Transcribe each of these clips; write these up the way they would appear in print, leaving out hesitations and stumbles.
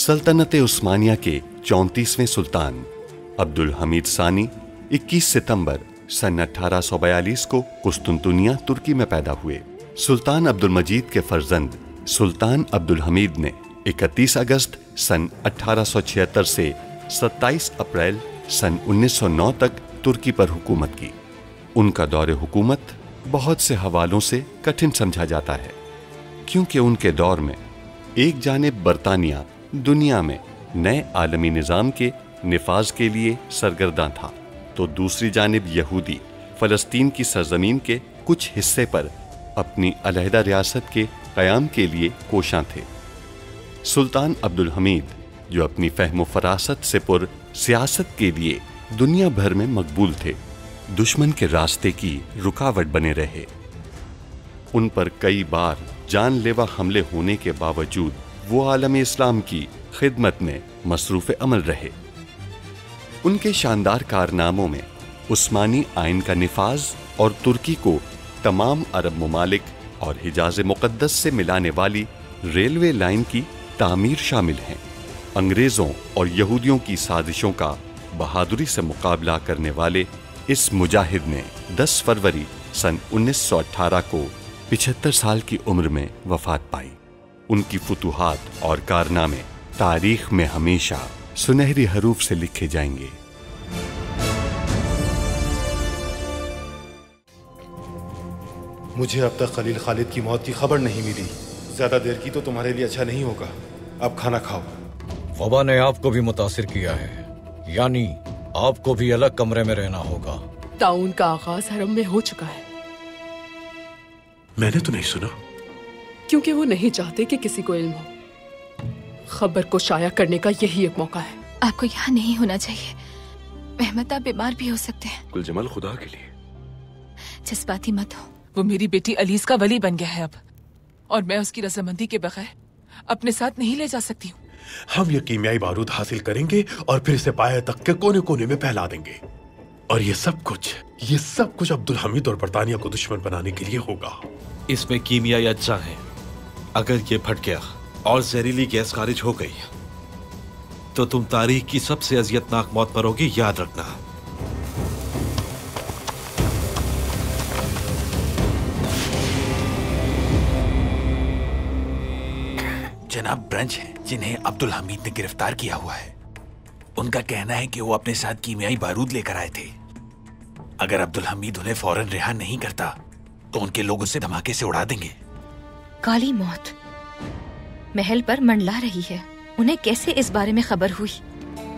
सल्तनत उस्मानिया के 34वें सुल्तान अब्दुल हमीद सानी 21 सितंबर सन 1842 को कुस्तुनतुनिया तुर्की में पैदा हुए। सुल्तान अब्दुल मजीद के फर्जंद सुल्तान अब्दुल हमीद ने 31 अगस्त सन 1876 से 27 अप्रैल सन 1909 तक तुर्की पर हुकूमत की। उनका दौरे हुकूमत बहुत से हवालों से कठिन समझा जाता है, क्योंकि उनके दौर में एक जानिब बरतानिया दुनिया में नए आलमी निज़ाम के निफाज के लिए सरगर्दा था, तो दूसरी जानिब यहूदी फ़लस्तीन की सरजमीन के कुछ हिस्से पर अपनी अलहदा रियासत के क़याम के लिए कोशां थे। सुल्तान अब्दुल हमीद, जो अपनी फ़हम फ़रासत से पुर सियासत के लिए दुनिया भर में मकबूल थे, दुश्मन के रास्ते की रुकावट बने रहे। उन पर कई बार जानलेवा हमले होने के बावजूद वो आलम इस्लाम की खिदमत में मसरूफ़ अमल रहे। उनके शानदार कारनामों में उस्मानी आइन का निफाज और तुर्की को तमाम अरब ममालिक और हिजाज़ मुक़द्दस से मिलाने वाली रेलवे लाइन की तामीर शामिल हैं। अंग्रेज़ों और यहूदियों की साजिशों का बहादुरी से मुकाबला करने वाले इस मुजाहिद ने 10 फरवरी सन 1918 को 75 साल की उम्र में वफात पाई। उनकी फुतूहात और कारनामे तारीख में हमेशा सुनहरी हरूफ से लिखे जाएंगे। मुझे अब तक खलील खालिद की मौत की खबर नहीं मिली। ज्यादा देर की तो तुम्हारे लिए अच्छा नहीं होगा। अब खाना खाओ। वबा ने आपको भी मुतासिर किया है, यानी आपको भी अलग कमरे में रहना होगा। ताउन का आगाज हरम में हो चुका है। मैंने तो नहीं सुना। क्योंकि वो नहीं चाहते कि किसी को इल्म हो। खबर को शाया करने का यही एक मौका है। आपको यहाँ नहीं होना चाहिए। मेहमत, आप बीमार भी हो सकते हैं। गुलजमाल, खुदा के लिए जज्बाती मत हो। वो मेरी बेटी अलीस का वली बन गया है अब, और मैं उसकी रजामंदी के बगैर अपने साथ नहीं ले जा सकती हूँ। हम ये कीमियाई बारूद हासिल करेंगे और फिर इसे पाया तक के कोने कोने में फैला देंगे। और ये सब कुछ अब्दुल हमीद और बरतानिया को दुश्मन बनाने के लिए होगा। इसमें कीमियाई अज्जा है। अगर ये फट गया और जहरीली गैस खारिज हो गई तो तुम तारीख की सबसे अजियतनाक मौत मरोगे, याद रखना। जनाब ब्रंच हैं, जिन्हें अब्दुल हमीद ने गिरफ्तार किया हुआ है। उनका कहना है कि वो अपने साथ कीमियाई बारूद लेकर आए थे। अगर अब्दुल हमीद उन्हें फौरन रिहा नहीं करता तो उनके लोग उसे धमाके से उड़ा देंगे। काली मौत महल पर मंडला रही है। उन्हें कैसे इस बारे में खबर हुई?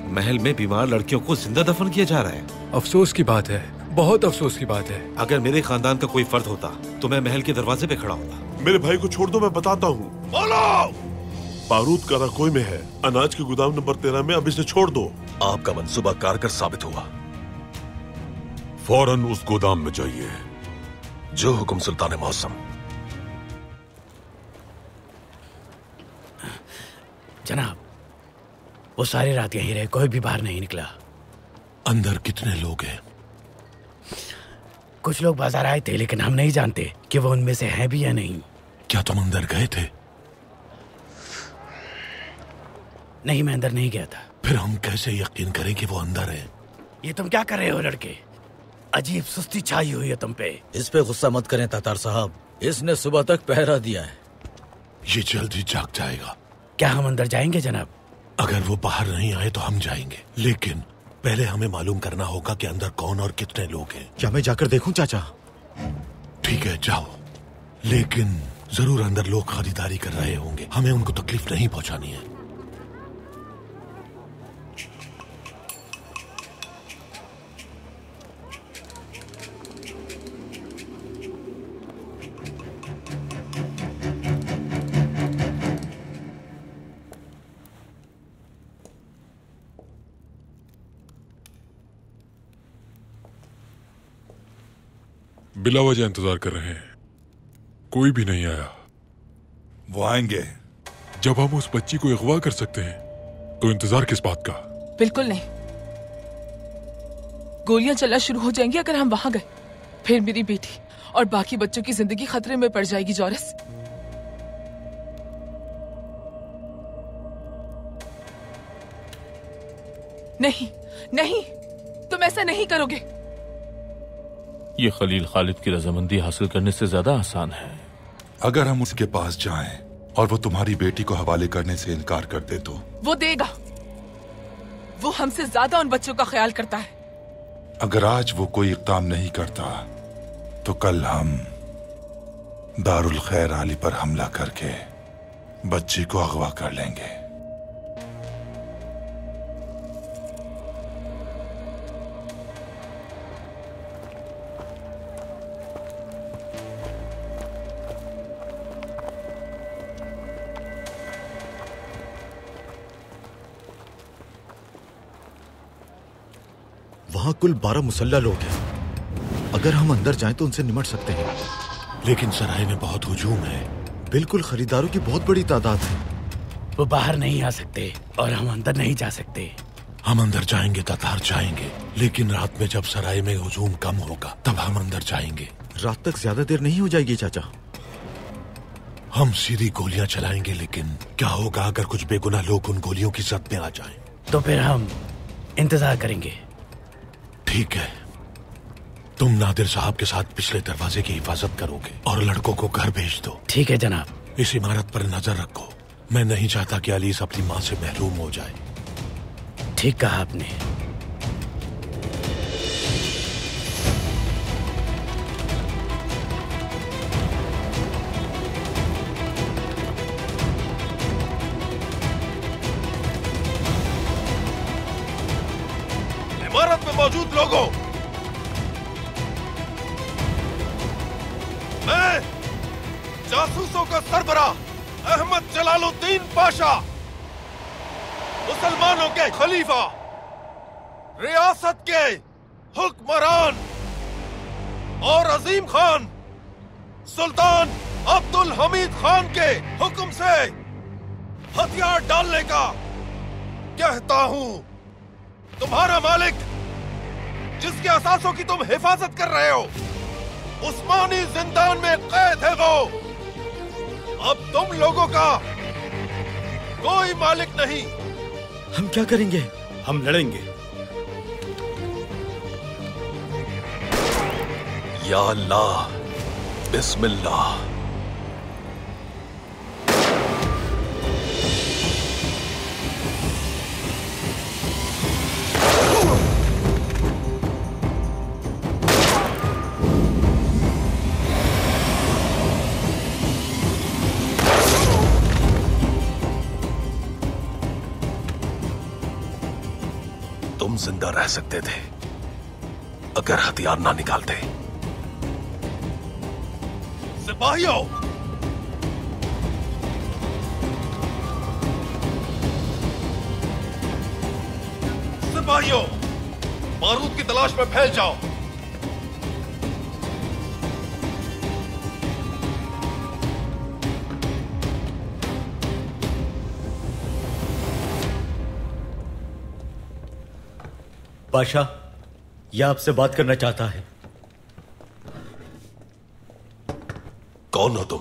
महल में बीमार लड़कियों को जिंदा दफन किया जा रहा है। अफसोस की बात है, बहुत अफसोस की बात है। अगर मेरे खानदान का कोई फर्द होता तो मैं महल के दरवाजे पे खड़ा होता। मेरे भाई को छोड़ दो, मैं बताता हूँ। बारूद कराकोई में है, अनाज के गोदाम नंबर 13 में। अब इसे छोड़ दो। आपका मंसूबा कारगर साबित हुआ। फौरन उस गोदाम में जाइए। जो हुक्म सुल्तान मौसम। जनाब, वो सारी रात यहीं रहे, कोई भी बाहर नहीं निकला। अंदर कितने लोग हैं? कुछ लोग बाजार आए थे, लेकिन हम नहीं जानते कि वो उनमें से हैं भी या नहीं। क्या तुम अंदर गए थे? नहीं, मैं अंदर नहीं गया था। फिर हम कैसे यकीन करें कि वो अंदर है? ये तुम क्या कर रहे हो लड़के? अजीब सुस्ती छाई हुई है तुम पे। इस पे गुस्सा मत करें तातार साहब, इसने सुबह तक पहरा दिया है। ये जल्द ही जाग जाएगा। क्या हम अंदर जाएंगे जनाब? अगर वो बाहर नहीं आए तो हम जाएंगे, लेकिन पहले हमें मालूम करना होगा कि अंदर कौन और कितने लोग हैं। क्या मैं जाकर देखूं चाचा? ठीक है, जाओ, लेकिन जरूर अंदर लोग खरीदारी कर रहे होंगे। हमें उनको तकलीफ नहीं पहुंचानी है। बिला वजह इंतजार कर रहे हैं, कोई भी नहीं आया। वो आएंगे जब हम उस बच्ची को अगवा कर सकते हैं तो इंतजार किस बात का? बिल्कुल नहीं। गोलियां चलना शुरू हो जाएंगी अगर हम वहां गए। फिर मेरी बेटी और बाकी बच्चों की जिंदगी खतरे में पड़ जाएगी। जॉरिस, नहीं नहीं, तुम ऐसा नहीं करोगे। ये खलील खालिद की रजामंदी हासिल करने से ज्यादा आसान है। अगर हम उसके पास जाएं और वो तुम्हारी बेटी को हवाले करने से इनकार कर दे तो? वो देगा। वो हमसे ज्यादा उन बच्चों का ख्याल करता है। अगर आज वो कोई इक़दाम नहीं करता तो कल हम दारुल खैर अली पर हमला करके बच्ची को अगवा कर लेंगे। वहां कुल 12 मुसल्ला लोग हैं। अगर हम अंदर जाएं तो उनसे निमट सकते हैं। लेकिन सराय में बहुत हुजूम है। बिल्कुल, खरीदारों की बहुत बड़ी तादाद है। वो बाहर नहीं आ सकते और हम अंदर नहीं जा सकते। हम अंदर जाएंगे, ततार जाएंगे, लेकिन रात में जब सराय में हुजूम कम होगा तब हम अंदर जाएंगे। रात तक ज्यादा देर नहीं हो जाएगी चाचा। हम सीधी गोलियां चलाएंगे, लेकिन क्या होगा अगर कुछ बेगुनाह लोग उन गोलियों की जद में आ जाएं? तो फिर हम इंतजार करेंगे। ठीक है, तुम नादिर साहब के साथ पिछले दरवाजे की हिफाजत करोगे और लड़कों को घर भेज दो। ठीक है जनाब। इस इमारत पर नजर रखो। मैं नहीं चाहता कि अलीस अपनी माँ से महरूम हो जाए। ठीक कहा आपने। इमारत में मौजूद लोगों, मैं जासूसों का सरबराह अहमद जलालुद्दीन पाशा, मुसलमानों के खलीफा, रियासत के हुक्मरान और अजीम खान सुल्तान अब्दुल हमीद खान के हुक्म से हथियार डालने का कहता हूं। तुम्हारा मालिक, जिसके असासों की तुम हिफाजत कर रहे हो, उस्मानी जिंदान में कैद है वो। अब तुम लोगों का कोई मालिक नहीं। हम क्या करेंगे? हम लड़ेंगे। या अल्लाह, बिस्मिल्लाह। तुम जिंदा रह सकते थे अगर हथियार ना निकालते। सिपाहियों, सिपाहियों, बारूद की तलाश में फैल जाओ। बादशाह, यह आपसे बात करना चाहता है। कौन हो तुम?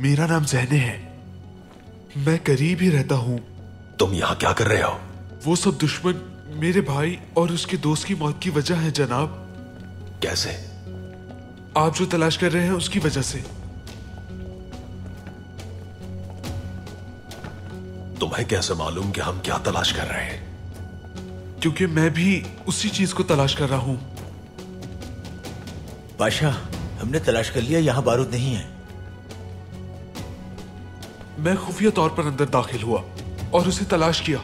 मेरा नाम ज़ैने है। मैं करीब ही रहता हूँ। तुम यहाँ क्या कर रहे हो? वो सब दुश्मन मेरे भाई और उसके दोस्त की मौत की वजह है जनाब। कैसे? आप जो तलाश कर रहे हैं उसकी वजह से। तुम्हें कैसे मालूम कि हम क्या तलाश कर रहे हैं? क्योंकि मैं भी उसी चीज को तलाश कर रहा हूँ। बादशाह, हमने तलाश कर लिया, यहाँ बारूद नहीं है। मैं खुफिया तौर पर अंदर दाखिल हुआ और उसे तलाश किया।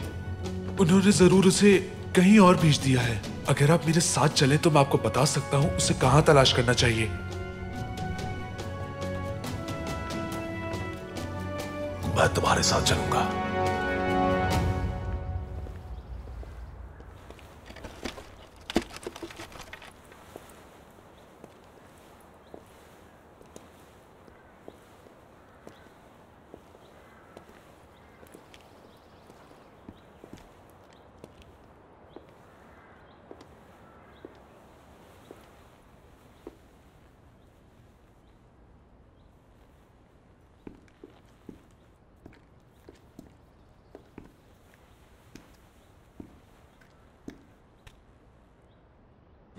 उन्होंने जरूर उसे कहीं और भेज दिया है। अगर आप मेरे साथ चलें तो मैं आपको बता सकता हूँ उसे कहाँ तलाश करना चाहिए। मैं तुम्हारे साथ चलूंगा।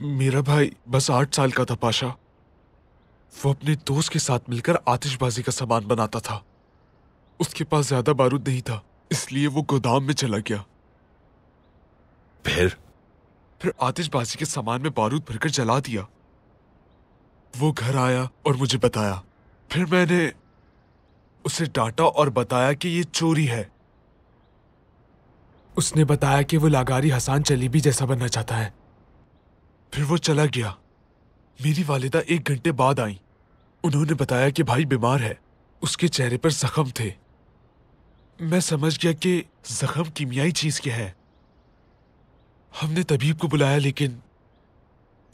मेरा भाई बस 8 साल का था पाशा। वो अपने दोस्त के साथ मिलकर आतिशबाजी का सामान बनाता था। उसके पास ज्यादा बारूद नहीं था, इसलिए वो गोदाम में चला गया। फिर आतिशबाजी के सामान में बारूद भरकर जला दिया। वो घर आया और मुझे बताया। फिर मैंने उसे डांटा और बताया कि ये चोरी है। उसने बताया कि वो लागारी हसान चलीबी जैसा बनना चाहता है। फिर वो चला गया। मेरी वालिदा 1 घंटे बाद आई। उन्होंने बताया कि भाई बीमार है, उसके चेहरे पर जख्म थे। मैं समझ गया कि जख्म कीमियाई चीज के है। हमने तबीब को बुलाया लेकिन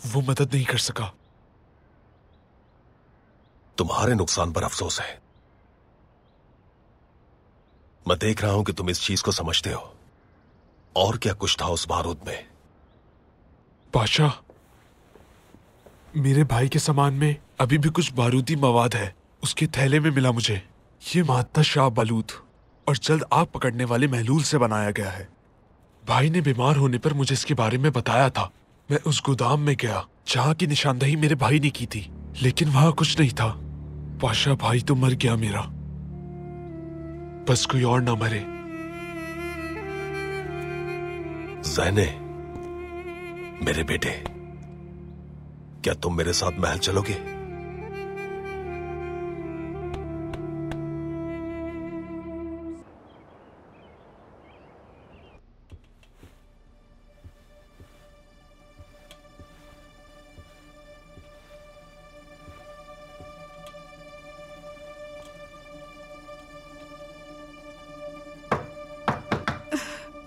वो मदद नहीं कर सका। तुम्हारे नुकसान पर अफसोस है। मैं देख रहा हूं कि तुम इस चीज को समझते हो। और क्या कुछ था उस बारूद में? बादशाह, मेरे भाई के सामान में अभी भी कुछ बारूदी मवाद है। उसके थैले में मिला मुझे। ये मादा शाह बलूद और जल्द आग पकड़ने वाले महलूल से बनाया गया है। भाई ने बीमार होने पर मुझे इसके बारे में बताया था। मैं उस गोदाम में गया जहां की निशानदही मेरे भाई ने की थी, लेकिन वहां कुछ नहीं था। पाशा, भाई तो मर गया मेरा, बस कोई और ना मरे। ज़ैने, मेरे बेटे, क्या तुम मेरे साथ महल चलोगे?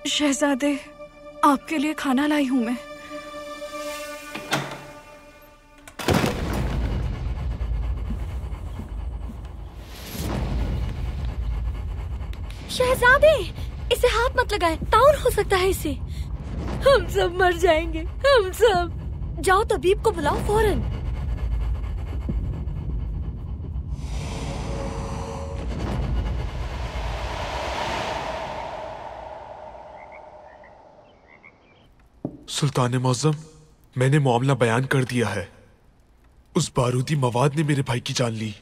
शहजादे, आपके लिए खाना लाई हूं मैं। शहजादे, इसे हाथ मत लगाएं, ताउन हो सकता है इसे। हम सब मर जाएंगे, हम सब। जाओ तबीब को बुलाओ फौरन। सुल्तान मौज़म, मैंने मामला बयान कर दिया है। उस बारूदी मवाद ने मेरे भाई की जान ली।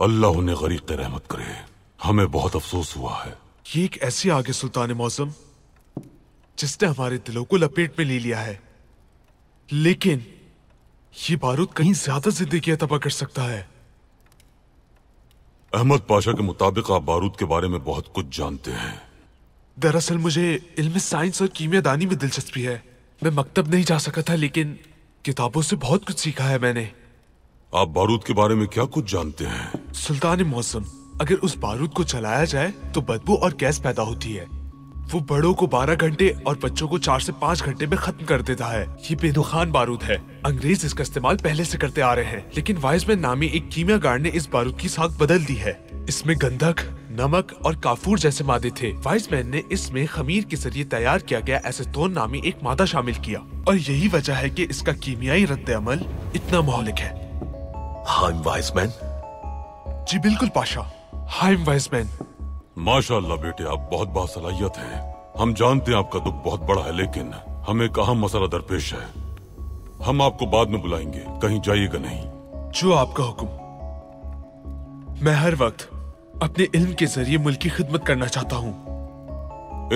अल्लाह उन्हें गरीक़ रहमत करे। हमें बहुत अफसोस हुआ है। ये एक ऐसी आग है सुल्तान मौज़म जिसने हमारे दिलों को लपेट में ले लिया है, लेकिन ये बारूद कहीं ज्यादा जिंदगी तबाह कर सकता है। अहमद पाशा के मुताबिक आप बारूद के बारे में बहुत कुछ जानते हैं। दरअसल मुझे इल्म साइंस और कीमियादानी में दिलचस्पी है। मैं मकतब नहीं जा सका था, लेकिन किताबों से बहुत कुछ सीखा है मैंने। आप बारूद के बारे में क्या कुछ जानते हैं? सुल्तान मौसम, अगर उस बारूद को चलाया जाए तो बदबू और गैस पैदा होती है। वो बड़ों को 12 घंटे और बच्चों को 4 से 5 घंटे में खत्म कर देता है। ये बेदुखान बारूद है। अंग्रेज इसका इस्तेमाल पहले से करते आ रहे हैं, लेकिन वाइसमैन नामी एक कीमियागार ने इस बारूद की साख बदल दी है। इसमें गंधक, नमक और काफूर जैसे मादे थे। वाइसमैन ने इसमें खमीर के जरिए तैयार किया गया एसीटोन नामी एक मादा शामिल किया, और यही वजह है कि इसका कीमियाई रद्द-ए-अमल इतना मौलिक है। Hymn Wiseman? जी बिल्कुल पाशा, हाइम वाइसमैन। माशाअल्लाह बेटे, आप बहुत बासलाहियत हैं। हम जानते हैं आपका दुख बहुत बड़ा है, लेकिन हमें एक अहम मसला दरपेश है। हम आपको बाद में बुलाएंगे, कहीं जाइएगा नहीं। जो आपका हुक्म। मैं हर वक्त अपने इल्म के जरिए मुल्क की खिदमत करना चाहता हूँ।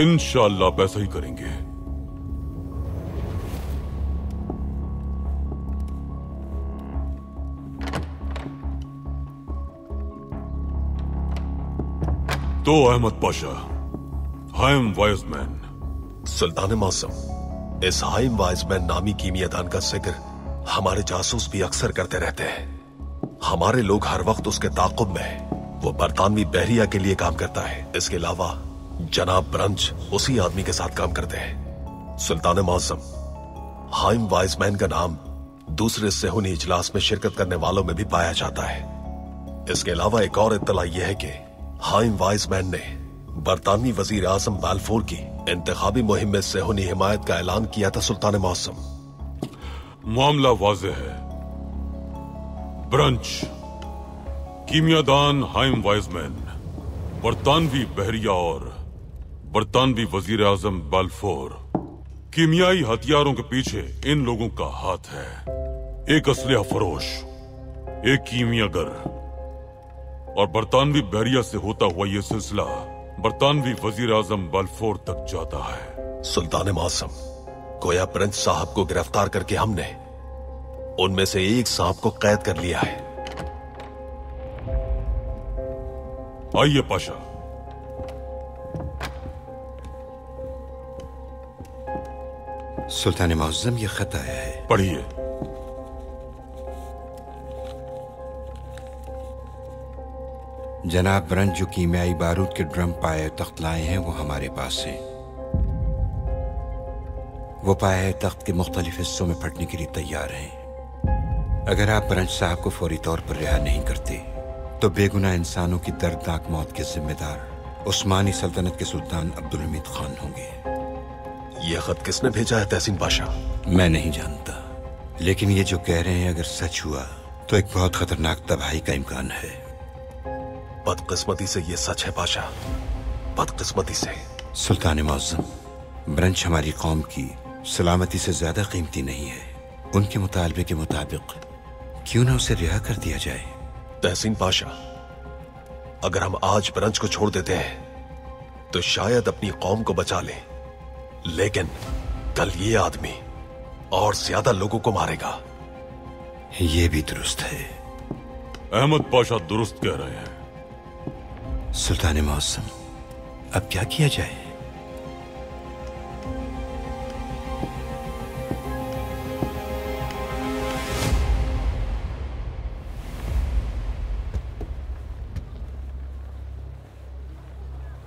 इंशाअल्लाह आप ऐसा ही करेंगे। तो अहमद पाशा, हाइम वाइसमैन। सुल्तान मौसम, इस हाइम वाइसमैन नामी कीमियादान का जिक्र हमारे जासूस भी अक्सर करते रहते हैं। हमारे लोग हर वक्त उसके ताक़ुब में हैं। वो बरतानवी बहरिया के लिए काम करता है। इसके अलावा जनाब ब्रंच उसी आदमी के साथ काम करते हैं। सुल्तान मौसम, हाइम वाइसमैन का नाम दूसरे सेहूनी इजलास में शिरकत करने वालों में भी पाया जाता है। इसके अलावा एक और इत्तला यह है कि हाइम वाइसमैन ने बरतानवी वजीर आजम बाल्फोर की इंतखाबी मुहिम में सेहूनी हिमायत का ऐलान किया था। सुल्तान मौसम, मामला वाज़ेह है। ब्रंच, कीमियादान हाइम वाइसमैन, बरतानवी बहरिया और बरतानवी वजीर आजम बाल्फोर कीमियाई हथियारों के पीछे इन लोगों का हाथ है। एक असलहा फरोश, एक कीमियागर और बरतानवी बहरिया से होता हुआ यह सिलसिला बरतानवी वजीर आजम बलफोर तक जाता है। सुल्तान मौसम, गोया प्रिंस साहब को गिरफ्तार करके हमने उनमें से एक साहब को कैद कर लिया है। आइए पाशा। सुल्तान मौसम, ये खत आया है, पढ़िए। जनाब ब्रंज जो कीमियाई बारूद के ड्रम पाए तख्त लाए हैं वो हमारे पास हैं। वो पाए तख्त के मुख्तलिफ हिस्सों में फटने के लिए तैयार हैं। अगर आप ब्रंज साहब को फौरी तौर पर रिहा नहीं करते तो बेगुनाह इंसानों की दर्दनाक मौत के जिम्मेदार उस्मानी सल्तनत के सुल्तान अब्दुल हमीद खान होंगे। यह खत किसने भेजा है तहसीन पाशा? मैं नहीं जानता, लेकिन ये जो कह रहे हैं अगर सच हुआ तो एक बहुत खतरनाक तबाही का इम्कान है। बदकिस्मती से ये सच है पाशा, बदकिस्मती से। सुल्तान मौसम, ब्रंच हमारी कौम की सलामती से ज्यादा कीमती नहीं है। उनके मुतालबे के मुताबिक क्यों ना उसे रिहा कर दिया जाए? तहसीन पाशा, अगर हम आज ब्रंच को छोड़ देते हैं तो शायद अपनी कौम को बचा ले, लेकिन कल ये आदमी और ज्यादा लोगों को मारेगा। ये भी दुरुस्त है। अहमद पाशा दुरुस्त कह रहे हैं। सुल्तान मौसम, अब क्या किया जाए?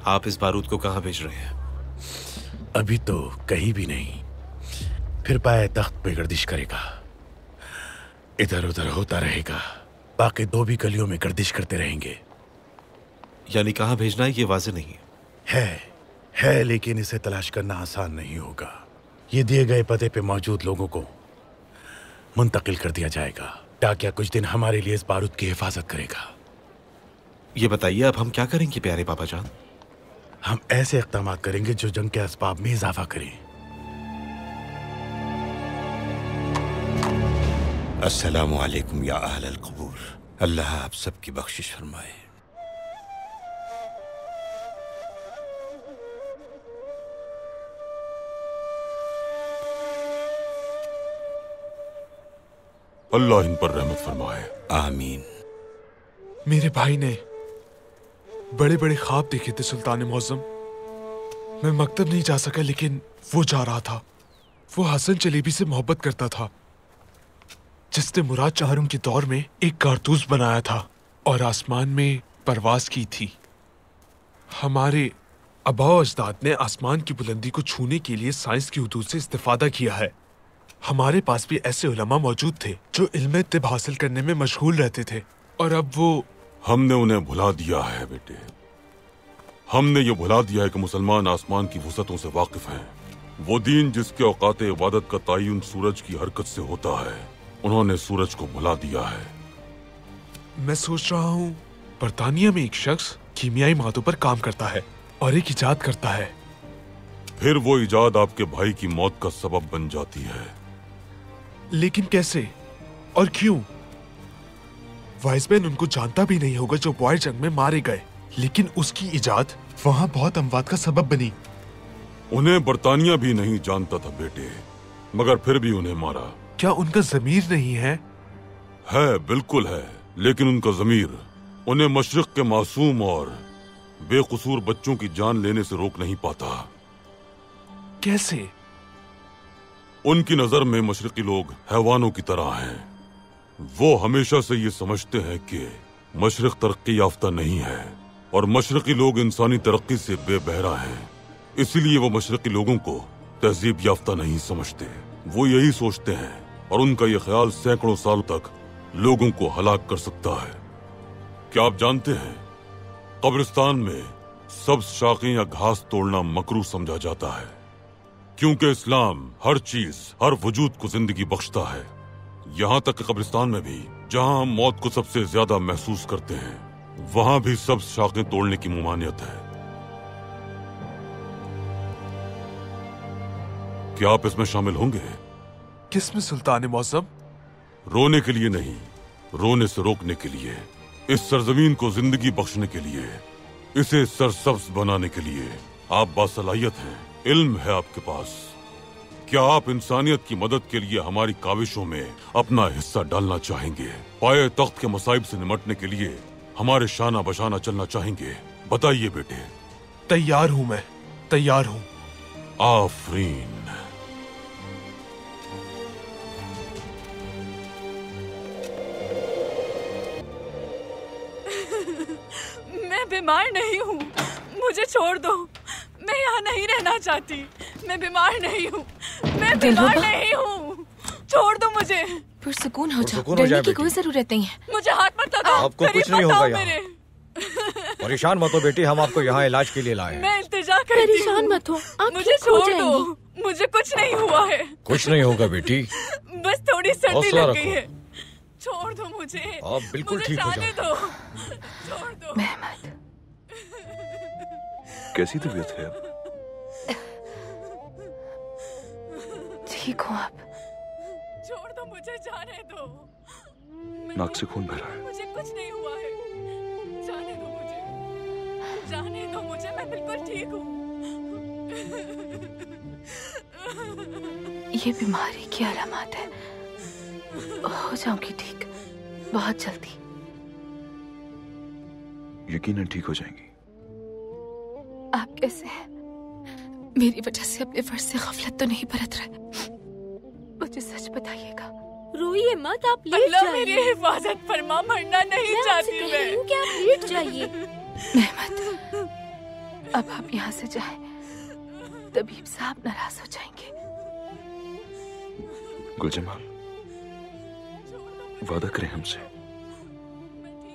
आप इस बारूद को कहां भेज रहे हैं? अभी तो कहीं भी नहीं, फिर पाए तख्त पे गर्दिश करेगा, इधर उधर होता रहेगा, बाकी 2 भी गलियों में गर्दिश करते रहेंगे। यानी कहां भेजना है ये वाज़ेह नहीं है, लेकिन इसे तलाश करना आसान नहीं होगा। ये दिए गए पते पे मौजूद लोगों को मुंतकिल कर दिया जाएगा। टाकिया कुछ दिन हमारे लिए इस बारूद की हिफाजत करेगा। ये बताइए अब हम क्या करेंगे प्यारे बाबा जान? हम ऐसे इक़दाम करेंगे जो जंग के असबाब में इजाफा करें। अस्सलामु अलैकुम या अहलल क़ुबूर, अल्लाह आप सबकी बख्शिश फरमाए। अल्लाह इन पर रहमत फरमाए। आमीन। मेरे भाई ने बड़े बड़े ख्वाब देखे थे सुल्तान मौसम। मैं मकतब नहीं जा सका, लेकिन वो जा रहा था। वो हसन चलेबी से मोहब्बत करता था, जिसने मुराद चाहरुम के दौर में एक कारतूस बनाया था और आसमान में परवाज की थी। हमारे आबा अजदाद ने आसमान की बुलंदी को छूने के लिए साइंस की हदूद से इस्तेफादा किया है। हमारे पास भी ऐसे उलमा मौजूद थे जो इल्म तिब हासिल करने में मशगूल रहते थे, और अब वो हमने उन्हें भुला दिया है बेटे। हमने ये भुला दिया है कि मुसलमान आसमान की वसअतों से वाकिफ हैं। वो दीन जिसके औकात इबादत का तयन सूरज की हरकत से होता है, उन्होंने सूरज को भुला दिया है। मैं सोच रहा हूँ बरतानिया में एक शख्स कीमियाई मादों पर काम करता है और एक इजाद करता है। फिर वो इजाद आपके भाई की मौत का सबब बन जाती है। लेकिन कैसे और क्यों? वाइसमैन उनको जानता भी नहीं होगा जो बॉयर जंग में मारे गए, लेकिन उसकी इजाद वहां बहुत अमवात का सबब बनी। उन्हें बरतानिया भी नहीं जानता था बेटे, मगर फिर भी उन्हें मारा। क्या उनका ज़मीर नहीं है? है, बिल्कुल है, लेकिन उनका ज़मीर उन्हें मशरिक के मासूम और बेकसूर बच्चों की जान लेने से रोक नहीं पाता। कैसे? उनकी नजर में मशरिकी लोग हैवानों की तरह हैं। वो हमेशा से ये समझते हैं कि मशरिक तरक्की याफ्ता नहीं है और मशरिकी लोग इंसानी तरक्की से बेबहरा हैं। इसीलिए वो मशरिकी लोगों को तहजीब याफ्ता नहीं समझते। वो यही सोचते हैं और उनका ये ख्याल सैकड़ों साल तक लोगों को हलाक कर सकता है। क्या आप जानते हैं, कब्रिस्तान में सब्ज शाखें या घास तोड़ना मकरूह समझा जाता है, क्योंकि इस्लाम हर चीज, हर वजूद को जिंदगी बख्शता है। यहाँ तक कि कब्रिस्तान में भी, जहाँ हम मौत को सबसे ज्यादा महसूस करते हैं, वहां भी सब्ज शाखें तोड़ने की मुमानियत है। क्या आप इसमें शामिल होंगे? किसमें सुल्तान मौसम? रोने के लिए नहीं, रोने से रोकने के लिए, इस सरजमीन को जिंदगी बख्शने के लिए, इसे सरसब्ज बनाने के लिए आप बासलाहियत हैं, इल्म है आपके पास। क्या आप इंसानियत की मदद के लिए हमारी काविशों में अपना हिस्सा डालना चाहेंगे? पाए तख्त के मसाइब से निमटने के लिए हमारे शाना बशाना चलना चाहेंगे? बताइए बेटे। तैयार हूं मैं, तैयार हूं। आफरीन। मैं बीमार नहीं हूँ, मुझे छोड़ दो। मैं यहाँ नहीं रहना चाहती। मैं बीमार नहीं हूँ, मैं बीमार नहीं हूँ। छोड़ दो मुझे। पुरसुकून हो जाओ, पुरसुकून हो डरने जाए की कोई जरूरत नहीं है। मुझे हाथ मत लगाओ। आपको कुछ नहीं होगा यहाँ। परेशान मत हो बेटी, हम आपको यहाँ इलाज के लिए लाए हैं। मैं इल्तिजा करती हूँ। परेशान मत हो, आप मुझे छोड़ दो। मुझे कुछ नहीं हुआ है। कुछ नहीं होगा बेटी, बस थोड़ी सर्दी हौसला लग गई रखो। है। छोड़ दो मुझे। आप बिल्कुल मुझे ठीक हो जाने जाओ। दो। छोड़ दो। कैसी तबीयत है अब? ठीक हो आप? छोड़ दो मुझे, जाने दो। नाक से खून बह रहा है। मुझे कुछ नहीं हुआ है। जाने दो मुझे, जाने दो मुझे। मैं बिल्कुल ठीक हूँ। ये बीमारी की अलामत है। हो जाऊंगी ठीक बहुत जल्दी। यकीनन ठीक हो जाएंगी। आप कैसे हैं? मेरी वजह से अपने फर्ज से गफलत तो नहीं बरत रहे? मुझे सच बताइएगा। रोइए मत, आप लेट अल्लाह जाइए। मेरी हिफाजत फरमा, मरना नहीं चाहती मैं। कह रही हूँ कि आप लेट जाइए। मेहमत, अब आप यहाँ से जाएं, तबीब साहब नाराज हो जाएंगे। गुलजमाल, वादा करें हमसे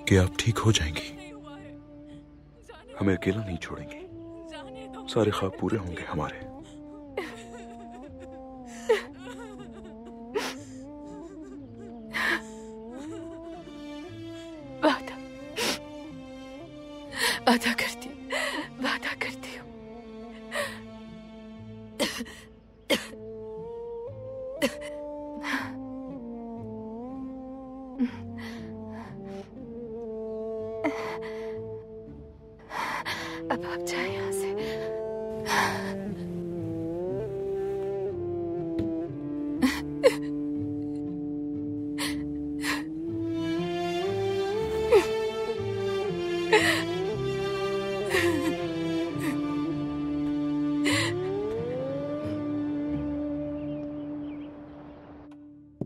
कि आप ठीक हो जाएंगी। हमें अकेला नहीं छोड़ेंगी। सारे ख्वाब पूरे होंगे हमारे। वादा करती हूँ, वादा करती हूँ। अब आप जाए यहाँ से।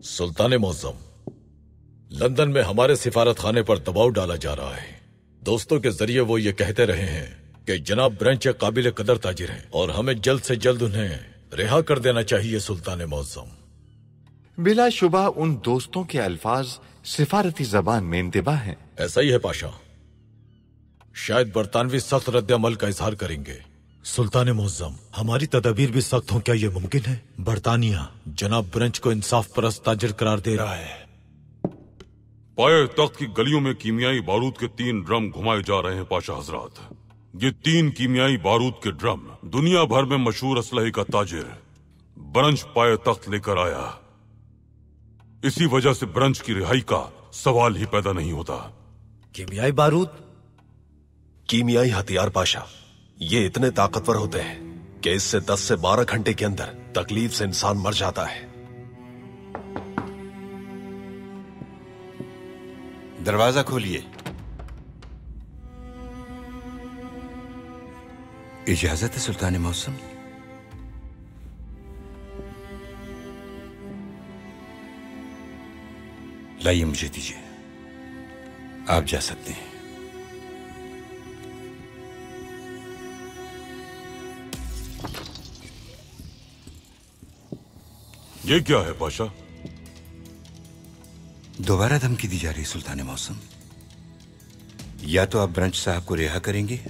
सुल्तान मौसम, लंदन में हमारे सिफारत खाने पर दबाव डाला जा रहा है। दोस्तों के जरिए वो ये कहते रहे हैं कि जनाब ब्रंच एक काबिल कदर ताजिर हैं और हमें जल्द से जल्द उन्हें रिहा कर देना चाहिए। सुल्तान मौसम, बिलाशुबा उन दोस्तों के अल्फाज सिफारती जबान में इंतबा हैं। ऐसा ही है पाशा। शायद बरतानवी सख्त रद्द अमल का इजहार करेंगे। सुल्तान मौसम, हमारी तदबीर भी सख्त हो, क्या ये मुमकिन है? बरतानिया जनाब ब्रंच को इंसाफ परस्त ताजिर करार दे रहा है। पाए तख्त की गलियों में कीमियाई बारूद के 3 ड्रम घुमाए जा रहे हैं पाशा हजरात। ये 3 कीमियाई बारूद के ड्रम दुनिया भर में मशहूर असलहे का ताजिर ब्रंच पाए तख्त लेकर आया। इसी वजह से ब्रंच की रिहाई का सवाल ही पैदा नहीं होता। कीमियाई बारूद, कीमियाई हथियार पाशा, ये इतने ताकतवर होते हैं कि इससे 10 से 12 घंटे के अंदर तकलीफ से इंसान मर जाता है। दरवाजा खोलिए। इजाजत है सुल्तान मौसम? लाइए मुझे दीजिए, आप जा सकते हैं। ये क्या है पाशा? दोबारा धमकी दी जा रही सुल्तान मौसम। या तो आप ब्रंच साहब को रिहा करेंगे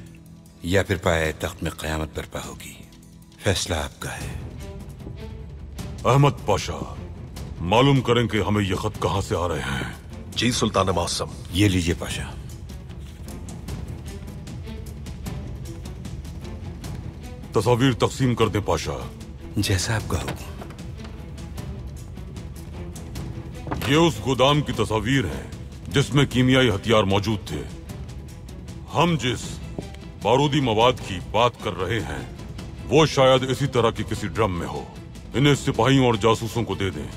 या फिर पाए तख्त में कयामत बरपा होगी। फैसला आपका है। अहमद पाशा, मालूम करें कि हमें ये खत कहां से आ रहे हैं। जी सुल्तान मौसम। ये लीजिए पाशा। तस्वीर तकसीम कर दें पाशा। जैसा आपका हुक्म। ये उस गोदाम की तस्वीर है जिसमें कीमियाई हथियार मौजूद थे। हम जिस बारूदी मवाद की बात कर रहे हैं वो शायद इसी तरह की किसी ड्रम में हो। इन्हें सिपाहियों और जासूसों को दे दें।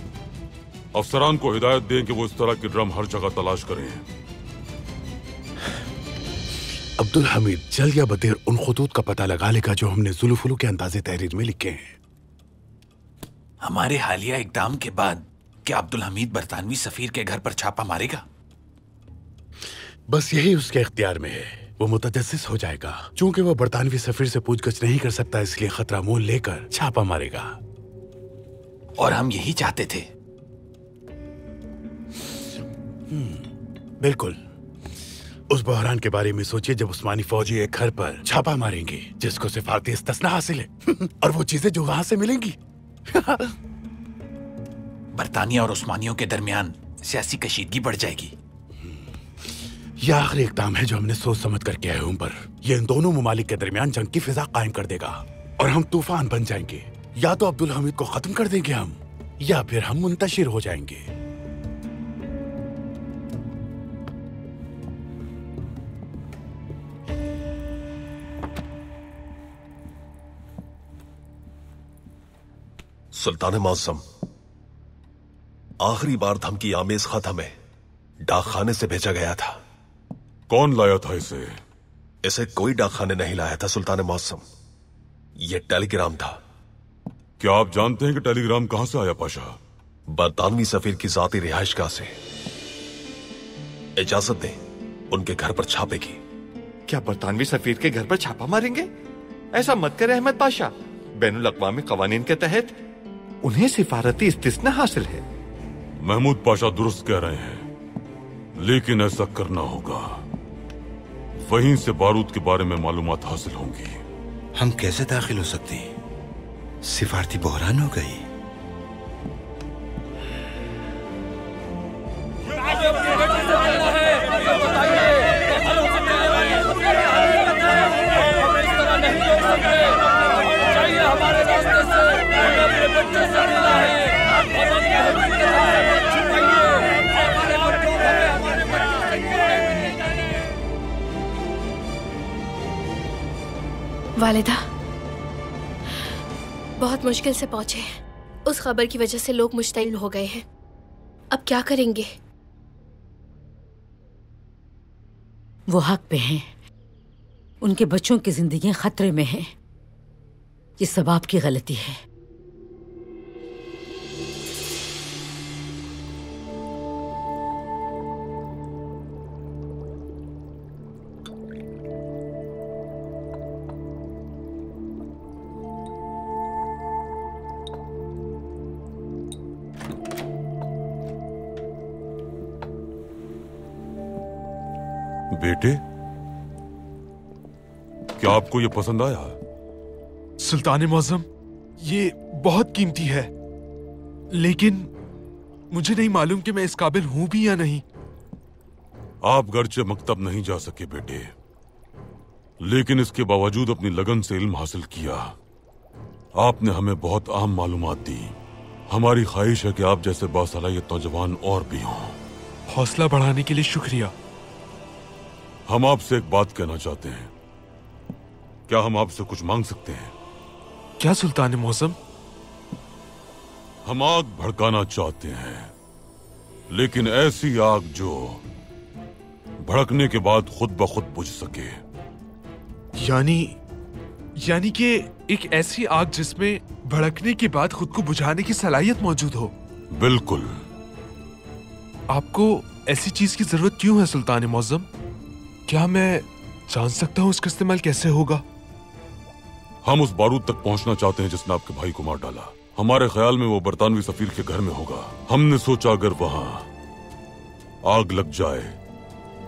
अफसरान को हिदायत दें कि वो इस तरह के ड्रम हर जगह तलाश करें। अब्दुल हमीद जल्द या बदेर उन खुतूत का पता लगा लेगा जो हमने जुलूफुलू के अंदाजे तहरीर में लिखे हैं। हमारे हालिया इकदाम के बाद क्या अब्दुल हमीद बरतानवी सफीर के घर पर छापा मारेगा? बस यही उसके इख्तियार में है। वो मुतजस्सिस हो जाएगा। चूंकि वो बरतानवी सफीर से पूछगछ नहीं कर सकता, इसलिए खतरा मोल लेकर छापा मारेगा। और हम यही चाहते थे। बिल्कुल। उस बहरान के बारे में सोचिए जब उस्मानी फौजी एक घर पर छापा मारेंगे जिसको सिफारती इस्तिस्ना हासिल है और वो चीजें जो वहां से मिलेंगी। बरतानिया और उस्मानियों के दरमियान सियासी कशीदगी बढ़ जाएगी। यह आखिरी इक़दाम है जो हमने सोच समझ कर किया है उमर। ये इन दोनों मुमालिक के दरमियान जंग की फिजा कायम कर देगा और हम तूफान बन जाएंगे। या तो अब्दुल हमीद को खत्म कर देंगे हम, या फिर हम मुंतशिर हो जाएंगे। सुल्तान मौसम, आखिरी बार धमकी आमेज खत हमें डाकखाने से भेजा गया था। कौन लाया था इसे? इसे कोई डाकखाने नहीं लाया था सुल्तान मौसम। यह टेलीग्राम था। क्या आप जानते हैं कि टेलीग्राम कहां से आया पाशा? बरतानवी सफीर की जाती रिहाइशगाह से। इजाजत दें उनके घर पर छापे की। क्या बरतानवी सफीर के घर पर छापा मारेंगे? ऐसा मत करे अहमद पाशा। बैनुल अक़वामी क़वानीन के तहत उन्हें सिफारती इस्तिस्ना हासिल है। महमूद पाशा दुरुस्त कह रहे हैं, लेकिन ऐसा करना होगा। वहीं से बारूद के बारे में मालूमात हासिल होंगी। हम कैसे दाखिल हो सकते हैं? सिफारती बहरान हो गई। वालिदा, बहुत मुश्किल से पहुंचे हैं। उस खबर की वजह से लोग मुश्तइल हो गए हैं। अब क्या करेंगे? वो हक पे हैं। उनके बच्चों की जिंदगी खतरे में है। ये सब आपकी गलती है। बेटे, क्या आपको ये पसंद आया? सुल्तान मौज़म, ये बहुत कीमती है, लेकिन मुझे नहीं मालूम कि मैं इस काबिल हूं भी या नहीं। आप गर्चे मकतब नहीं जा सके बेटे, लेकिन इसके बावजूद अपनी लगन से इल्म हासिल किया। आपने हमें बहुत अहम मालूमात दी। हमारी ख्वाहिश है कि आप जैसे बासलाहियत नौजवान और भी हों। हौसला बढ़ाने के लिए शुक्रिया। हम आपसे एक बात कहना चाहते हैं। क्या हम आपसे कुछ मांग सकते हैं? क्या सुल्तान मौसम? हम आग भड़काना चाहते हैं, लेकिन ऐसी आग जो भड़कने के बाद खुद ब खुद बुझ सके। यानी कि एक ऐसी आग जिसमें भड़कने के बाद खुद को बुझाने की सलाहियत मौजूद हो। बिल्कुल। आपको ऐसी चीज की जरूरत क्यों है सुल्तान मौसम? क्या मैं जान सकता हूं उसका इस्तेमाल कैसे होगा? हम उस बारूद तक पहुंचना चाहते हैं जिसने आपके भाई को मार डाला। हमारे ख्याल में वो बरतानवी सफीर के घर में होगा। हमने सोचा अगर वहां आग लग जाए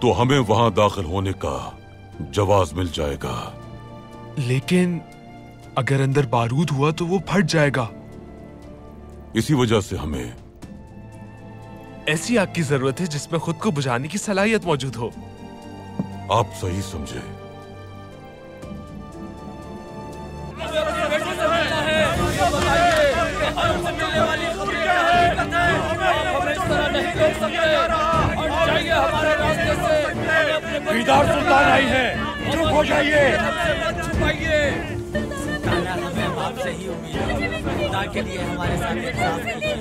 तो हमें वहां दाखिल होने का जवाज मिल जाएगा। लेकिन अगर अंदर बारूद हुआ तो वो फट जाएगा। इसी वजह से हमें ऐसी आग की जरूरत है जिसमें खुद को बुझाने की सलाहियत मौजूद हो। आप सही समझे। बताइए। दीदार सुल्तान आई है, चुप हो जाइए। आपसे ही उम्मीद है, खुदा के लिए हमारे साथ इंसाफ कीजिए,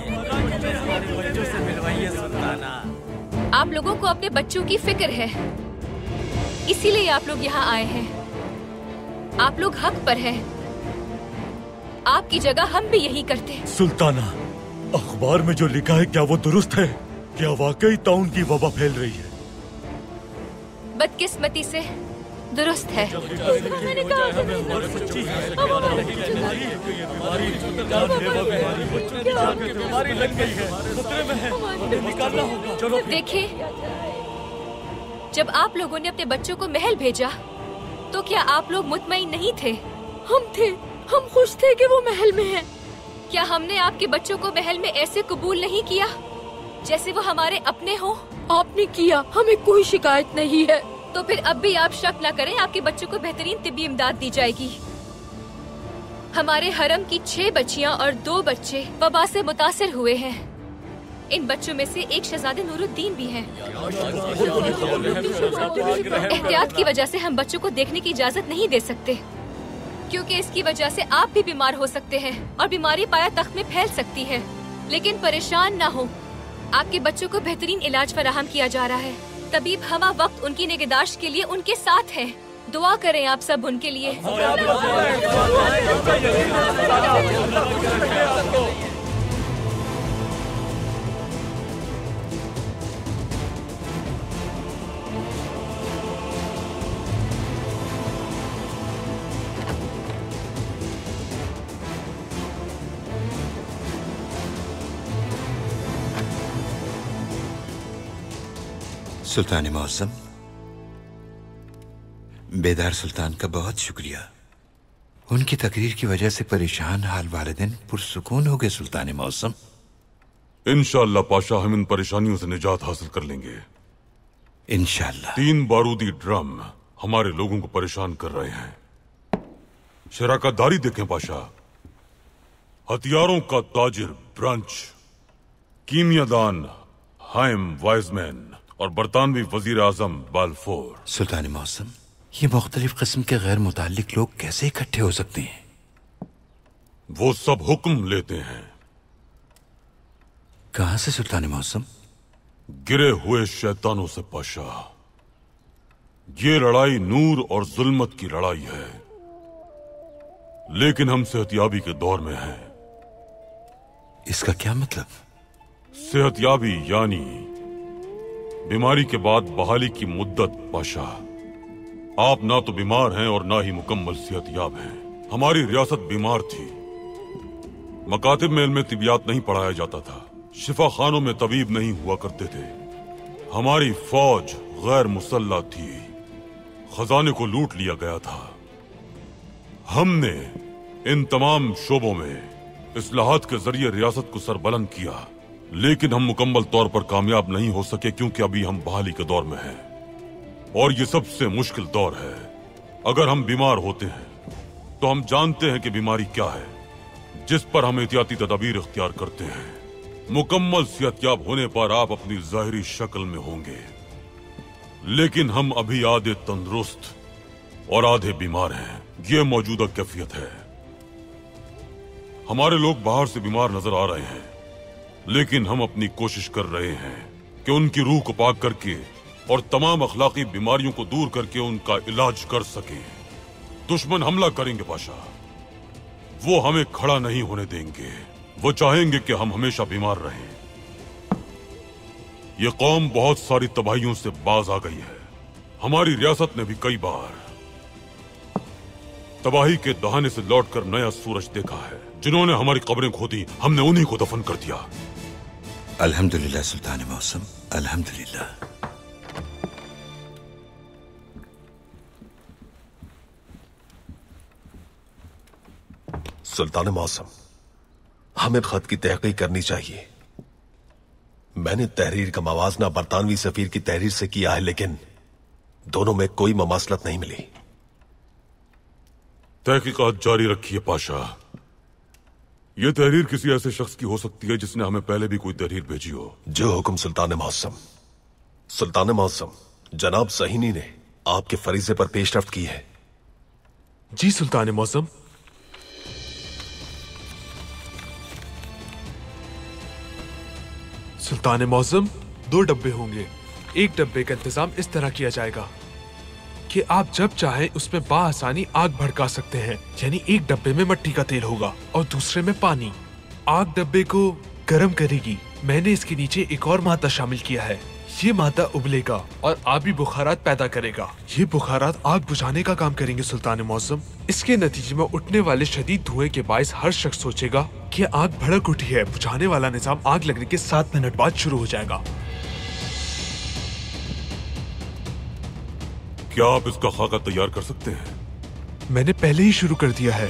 हमारे बच्चों से मिलवाइए सुल्ताना। आप लोगों को अपने बच्चों की फिक्र है, इसीलिए आप लोग यहाँ आए हैं। आप लोग हक पर हैं। आपकी जगह हम भी यही करते। सुल्ताना, अखबार में जो लिखा है क्या वो दुरुस्त है? क्या वाकई ताउन की वबा फैल रही है? बदकिस्मती से दुरुस्त है। देखिए, जब आप लोगों ने अपने बच्चों को महल भेजा तो क्या आप लोग मुतमईन नहीं थे? हम थे, हम खुश थे कि वो महल में है। क्या हमने आपके बच्चों को महल में ऐसे कबूल नहीं किया जैसे वो हमारे अपने हो? आपने किया, हमें कोई शिकायत नहीं है। तो फिर अब भी आप शक न करें, आपके बच्चों को बेहतरीन तिब्बी इमदाद दी जाएगी। हमारे हरम की 6 बच्चियां और 2 बच्चे वबा से मुतासिर हुए हैं। इन बच्चों में से एक शहजादे नूरुद्दीन भी हैं। एहतियात की वजह से हम बच्चों को देखने की इजाजत नहीं दे सकते, क्योंकि इसकी वजह से आप भी बीमार हो सकते हैं और बीमारी पाया तख्त में फैल सकती है। लेकिन परेशान न हो, आपके बच्चों को बेहतरीन इलाज फराहम किया जा रहा है। तबीब हमा वक्त उनकी निगहदाश्त के लिए उनके साथ हैं। दुआ करें आप सब उनके लिए। सुल्तान मौसम, बेदार सुल्तान का बहुत शुक्रिया। उनकी तकरीर की वजह से परेशान हाल वालिदैन पुरसुकून हो गए। सुल्तान मौसम, इंशाअल्लाह पाशा, हम इन परेशानियों से निजात हासिल कर लेंगे इंशाअल्लाह। 3 बारूदी ड्रम हमारे लोगों को परेशान कर रहे हैं। शराकतदारी देखें पाशा। हथियारों का ताजिर ब्रंच, कीमियादान हाइम वाइजमैन और बरतानवी वजीर आजम बालफोर। सुल्तान मौसम, ये मुख्तलिफ किस्म के गैर मुताल्लिक लोग कैसे इकट्ठे हो सकते हैं? वो सब हुक्म लेते हैं। कहां से सुल्तान मौसम? गिरे हुए शैतानों से पाशा। ये लड़ाई नूर और जुल्मत की लड़ाई है, लेकिन हम सेहतयाबी के दौर में हैं। इसका क्या मतलब? सेहतयाबी यानी बीमारी के बाद बहाली की मुद्दत पाशा। आप ना तो बीमार हैं और ना ही मुकम्मल सेहतयाब हैं। हमारी रियासत बीमार थी। मकातिब में इल्म तिबियात नहीं पढ़ाया जाता था। शिफा खानों में तबीब नहीं हुआ करते थे। हमारी फौज गैर मुसल्लह थी। खजाने को लूट लिया गया था। हमने इन तमाम शोबों में इस्लाहात के जरिए रियासत को सरबलंद किया, लेकिन हम मुकम्मल तौर पर कामयाब नहीं हो सके, क्योंकि अभी हम बहाली के दौर में हैं और ये सबसे मुश्किल दौर है। अगर हम बीमार होते हैं तो हम जानते हैं कि बीमारी क्या है, जिस पर हम एहतियाती तदाबीर इख्तियार करते हैं। मुकम्मल सेहतयाब होने पर आप अपनी जाहिरी शक्ल में होंगे, लेकिन हम अभी आधे तंदुरुस्त और आधे बीमार हैं। ये मौजूदा कैफियत है। हमारे लोग बाहर से बीमार नजर आ रहे हैं, लेकिन हम अपनी कोशिश कर रहे हैं कि उनकी रूह को पाक करके और तमाम अखलाकी बीमारियों को दूर करके उनका इलाज कर सकें। दुश्मन हमला करेंगे पाशा, वो हमें खड़ा नहीं होने देंगे। वो चाहेंगे कि हम हमेशा बीमार रहें। ये कौम बहुत सारी तबाहियों से बाज आ गई है। हमारी रियासत ने भी कई बार तबाही के दहाने से लौटकर नया सूरज देखा है। जिन्होंने हमारी कब्रें खोदी, हमने उन्हीं को दफन कर दिया। अल्हम्दुलिल्लाह सुल्तान मौसम, अल्हम्दुलिल्लाह। सुल्तान मौसम, हमें खत की तहकीक करनी चाहिए। मैंने तहरीर का मवाजना बरतानवी सफीर की तहरीर से किया है, लेकिन दोनों में कोई ममासलत नहीं मिली। तहकीकात जारी रखिए पाशा। ये तहरीर किसी ऐसे शख्स की हो सकती है जिसने हमें पहले भी कोई तहरीर भेजी हो। जो हुक्म सुल्तान मौसम। सुल्तान मौसम, जनाब सहीनी ने आपके फरीजे पर पेशरफ्त की है। जी सुल्तान मौसम। सुल्तान मौसम, 2 डब्बे होंगे। एक डब्बे का इंतजाम इस तरह किया जाएगा कि आप जब चाहें उसमें बाआसानी आग भड़का सकते हैं। यानी एक डब्बे में मिट्टी का तेल होगा और दूसरे में पानी। आग डब्बे को गर्म करेगी। मैंने इसके नीचे एक और मादा शामिल किया है। ये मादा उबलेगा और आबी बुखारात पैदा करेगा। ये बुखारात आग बुझाने का काम करेंगे सुल्तान मौसम। इसके नतीजे में उठने वाले शदीद धुएं के बायस हर शख्स सोचेगा कि आग भड़क उठी है। बुझाने वाला निजाम आग लगने के 7 मिनट बाद शुरू हो जाएगा। क्या आप इसका खाका तैयार कर सकते हैं? मैंने पहले ही शुरू कर दिया है।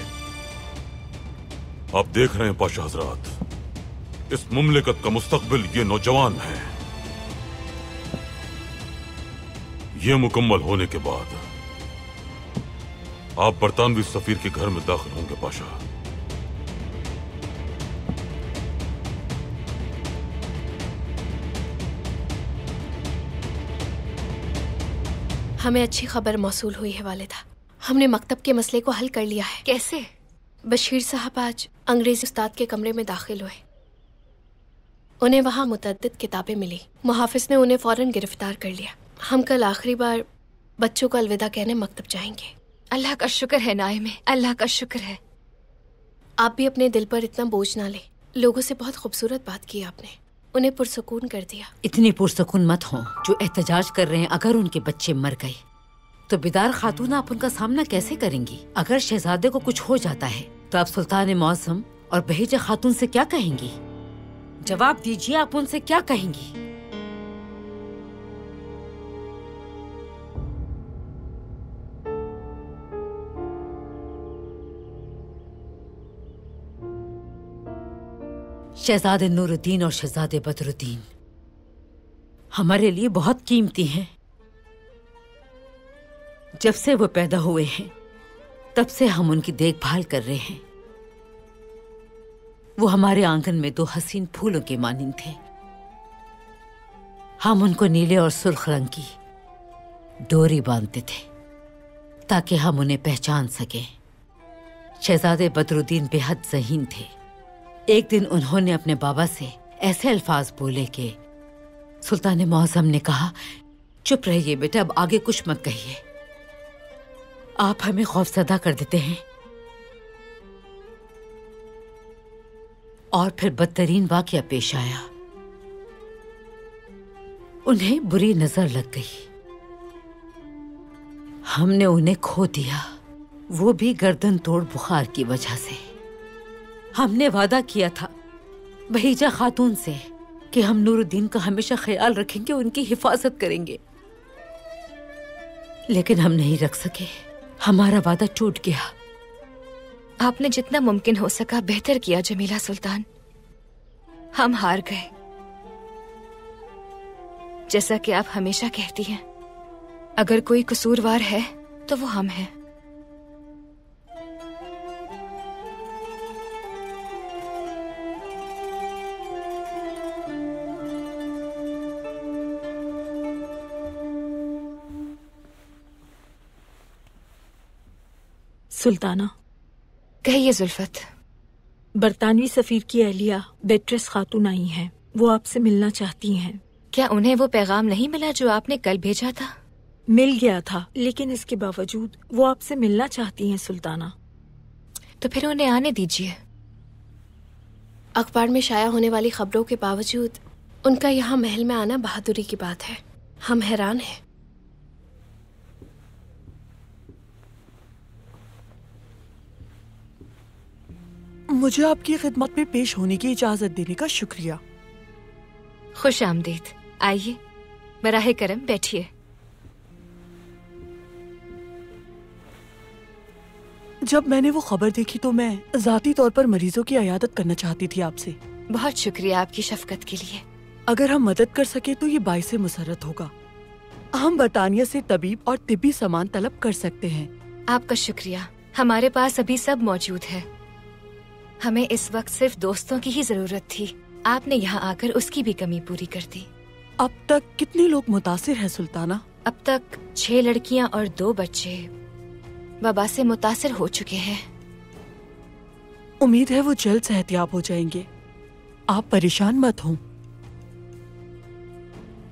आप देख रहे हैं पाशा हजरात, इस मुमलिकत का मुस्तकबिल ये नौजवान है। ये मुकम्मल होने के बाद आप बरतानवी सफीर के घर में दाखिल होंगे पाशा। हमें अच्छी खबर मौसूल हुई है वालिदा। हमने मकतब के मसले को हल कर लिया है। कैसे? बशीर साहब आज अंग्रेजी उस्ताद के कमरे में दाखिल हुए। उन्हें वहाँ मुतअद्दिद किताबें मिली। मुहाफिज ने उन्हें फौरन गिरफ्तार कर लिया। हम कल आखिरी बार बच्चों को अलविदा कहने मकतब जाएंगे। अल्लाह का शुक्र है नाइमे, अल्लाह का शुक्र है। आप भी अपने दिल पर इतना बोझ ना ले। लोगों से बहुत खूबसूरत बात की आपने, उन्हें पुरसुकून कर दिया। इतनी पुरसुकून मत हो। जो एहतजाज कर रहे हैं, अगर उनके बच्चे मर गए तो बिदार खातून आप उनका सामना कैसे करेंगी? अगर शहजादे को कुछ हो जाता है तो आप सुल्तान मौसम और बहीजा खातून से क्या कहेंगी? जवाब दीजिए, आप उनसे क्या कहेंगी? शहजादे नूरुद्दीन और शहजादे बदरुद्दीन हमारे लिए बहुत कीमती हैं। जब से वो पैदा हुए हैं तब से हम उनकी देखभाल कर रहे हैं। वो हमारे आंगन में 2 हसीन फूलों के मानिंद थे। हम उनको नीले और सुर्ख रंग की डोरी बांधते थे ताकि हम उन्हें पहचान सकें। शहजादे बदरुद्दीन बेहद ज़हीन थे। एक दिन उन्होंने अपने बाबा से ऐसे अल्फाज बोले कि सुल्तान मौसम ने कहा, चुप रहिए बेटा, अब आगे कुछ मत कहिए, आप हमें खौफजदा कर देते हैं। और फिर बदतरीन वाकया पेश आया। उन्हें बुरी नजर लग गई। हमने उन्हें खो दिया, वो भी गर्दन तोड़ बुखार की वजह से। हमने वादा किया था बहीजा खातून से कि हम नूरुद्दीन का हमेशा ख्याल रखेंगे, उनकी हिफाजत करेंगे, लेकिन हम नहीं रख सके। हमारा वादा टूट गया। आपने जितना मुमकिन हो सका बेहतर किया जमीला सुल्तान। हम हार गए। जैसा कि आप हमेशा कहती हैं, अगर कोई कसूरवार है तो वो हम हैं। सुल्ताना, कहिए जुल्फत। बरतानवी सफीर की अहलिया बेट्रेस खातून आई हैं। वो आपसे मिलना चाहती हैं। क्या उन्हें वो पैगाम नहीं मिला जो आपने कल भेजा था? मिल गया था, लेकिन इसके बावजूद वो आपसे मिलना चाहती हैं सुल्ताना। तो फिर उन्हें आने दीजिए। अखबार में शाया होने वाली खबरों के बावजूद उनका यहाँ महल में आना बहादुरी की बात है। हम हैरान हैं। मुझे आपकी खिदमत में पेश होने की इजाजत देने का शुक्रिया। खुश आमदीद। आइए, बराहे करम बैठिए। जब मैंने वो खबर देखी तो मैं जाती तौर पर मरीजों की इयादत करना चाहती थी आपसे। बहुत शुक्रिया आपकी शफकत के लिए। अगर हम मदद कर सके तो ये बाइसे मुसरत होगा। हम बरतानिया से तबीब और तिब्बी सामान तलब कर सकते हैं। आपका शुक्रिया। हमारे पास अभी सब मौजूद है। हमें इस वक्त सिर्फ दोस्तों की ही जरूरत थी। आपने यहाँ आकर उसकी भी कमी पूरी कर दी। अब तक कितने लोग मुतासिर हैं सुल्ताना? अब तक 6 लड़कियाँ और 2 बच्चे वबा से मुतासिर हो चुके हैं। उम्मीद है वो जल्द सेहतियाब हो जाएंगे। आप परेशान मत हों।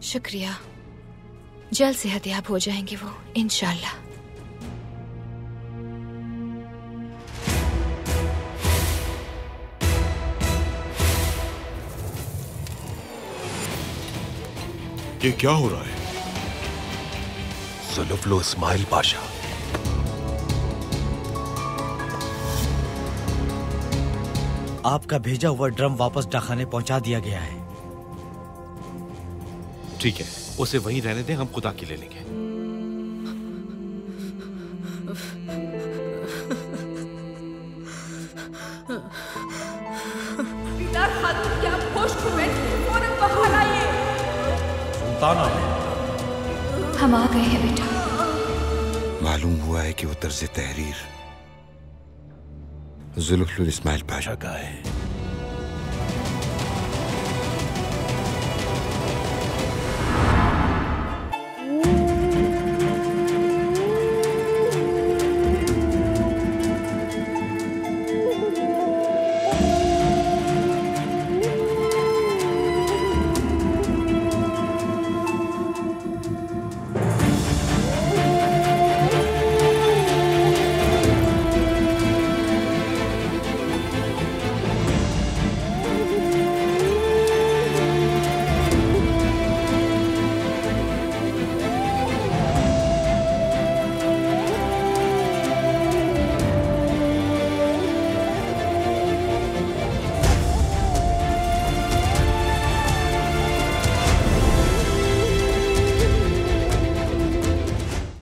शुक्रिया, जल्द सेहतियाब हो जाएंगे वो, इंशाल्लाह। ये क्या हो रहा है? जुल्फलो इस्माइल पाशा। आपका भेजा हुआ ड्रम वापस डाकखाने पहुंचा दिया गया है। ठीक है, उसे वहीं रहने दें, हम खुदा की ले लेंगे। हम आ गए हैं बेटा। मालूम हुआ है कि वो तर्ज तहरीर जुल्फुल इस्माइल पाशा का है।